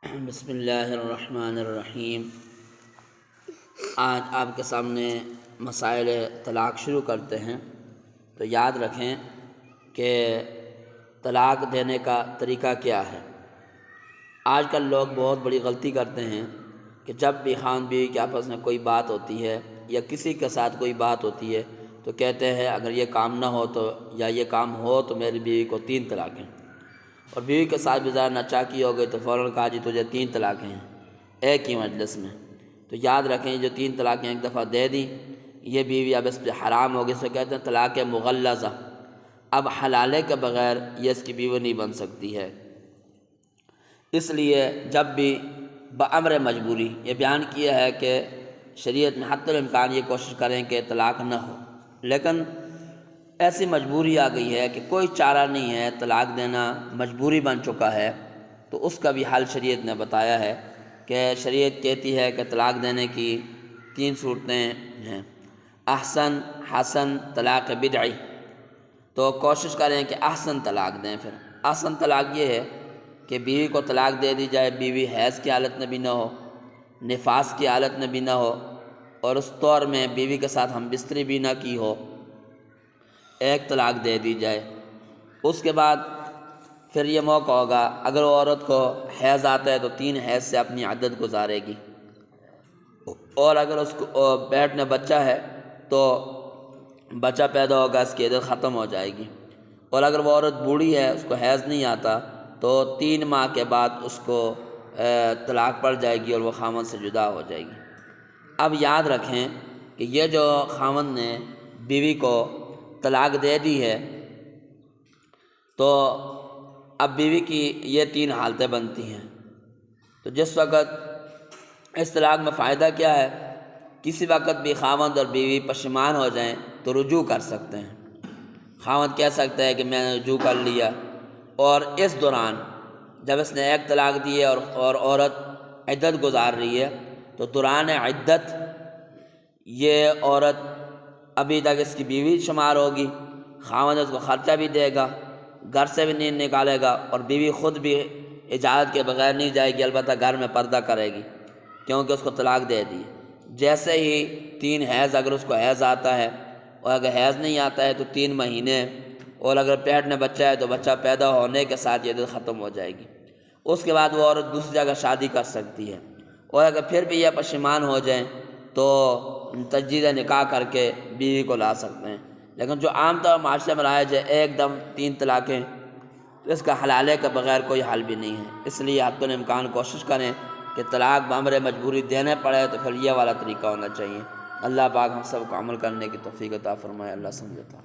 بسم اللہ الرحمن الرحیم۔ آج آپ کے سامنے مسائل طلاق شروع کرتے ہیں۔ تو یاد رکھیں کہ طلاق دینے کا طریقہ کیا ہے۔ آج کل لوگ بہت بڑی غلطی کرتے ہیں کہ جب بھی خاوند بیوی کے آپس میں کوئی بات ہوتی ہے یا کسی کے ساتھ کوئی بات ہوتی ہے تو کہتے ہیں اگر یہ کام نہ ہو تو یا یہ کام ہو تو میری بیوی کو 3 طلاقیں، اور بیوی کے ساتھ بھی ذرا ناچاکی ہو گئی تو فوراً کہا جی تجھے 3 طلاقیں ہیں ایک ہی مجلس میں۔ تو یاد رکھیں جو 3 طلاقیں ایک دفعہ دے دی یہ بیوی اب اس پہ حرام ہوگی، اسے کہتے ہیں طلاق مغلظہ۔ اب حلالے کے بغیر یہ اس کی بیوی نہیں بن سکتی ہے۔ اس لیے جب بھی بامر مجبوری، یہ بیان کیا ہے کہ شریعت میں حتی الامکان یہ کوشش کریں کہ طلاق نہ ہو، لیکن ایسی مجبوری آ گئی ہے کہ کوئی چارہ نہیں ہے، طلاق دینا مجبوری بن چکا ہے، تو اس کا بھی حل شریعت نے بتایا ہے کہ شریعت کہتی ہے کہ طلاق دینے کی 3 صورتیں ہیں: احسن، حسن، طلاق بدعی۔ تو کوشش کریں کہ احسن طلاق دیں۔ پھر احسن طلاق یہ ہے کہ بیوی کو طلاق دے دی جائے، بیوی حیض کی حالت میں بھی نہ ہو، نفاس کی حالت میں بھی نہ ہو، اور اس طور میں بیوی کے ساتھ ہم بستری بھی نہ کی ہو، ایک طلاق دے دی جائے۔ اس کے بعد پھر یہ موقع ہوگا اگر وہ عورت کو حیض آتا ہے تو 3 حیض سے اپنی عدت گزارے گی، اور اگر اس کو پیٹ میں بچہ ہے تو بچہ پیدا ہوگا، اس کی عدت ختم ہو جائے گی، اور اگر وہ عورت بوڑھی ہے اس کو حیض نہیں آتا تو 3 ماہ کے بعد اس کو طلاق پڑ جائے گی اور وہ خاوند سے جدا ہو جائے گی۔ اب یاد رکھیں کہ یہ جو خاوند نے بیوی کو طلاق دے دی ہے تو اب بیوی کی یہ 3 حالتیں بنتی ہیں۔ تو جس وقت اس طلاق میں فائدہ کیا ہے، کسی وقت بھی خاوند اور بیوی پشیمان ہو جائیں تو رجوع کر سکتے ہیں۔ خاوند کہہ سکتا ہے کہ میں نے رجوع کر لیا، اور اس دوران جب اس نے ایک طلاق دی ہے اور عورت عدت گزار رہی ہے تو دوران عدت یہ عورت ابھی تک اس کی بیوی شمار ہوگی، خاوند اس کو خرچہ بھی دے گا، گھر سے بھی نہیں نکالے گا، اور بیوی خود بھی اجازت کے بغیر نہیں جائے گی، البتہ گھر میں پردہ کرے گی کیونکہ اس کو طلاق دے دی۔ جیسے ہی 3 حیض، اگر اس کو حیض آتا ہے، اور اگر حیض نہیں آتا ہے تو 3 مہینے، اور اگر پیٹ میں بچہ ہے تو بچہ پیدا ہونے کے ساتھ یہ عدت ختم ہو جائے گی۔ اس کے بعد وہ عورت دوسری جگہ شادی کر سکتی ہے، اور اگر پھر بھی یہ پشیمان ہو جائیں تو تجدید نکاح کر کے بیوی کو لا سکتے ہیں۔ لیکن جو عام طور معاشرے میں رائج ہے ایک دم 3 طلاقیں، تو اس کا حلالے کے بغیر کوئی حل بھی نہیں ہے۔ اس لیے حتی الامکان کوشش کریں کہ طلاق بامر مجبوری دینے پڑے تو پھر یہ والا طریقہ ہونا چاہیے۔ اللہ پاک ہم سب کو عمل کرنے کی توفیق عطا فرمائے۔ اللہ سمجھتا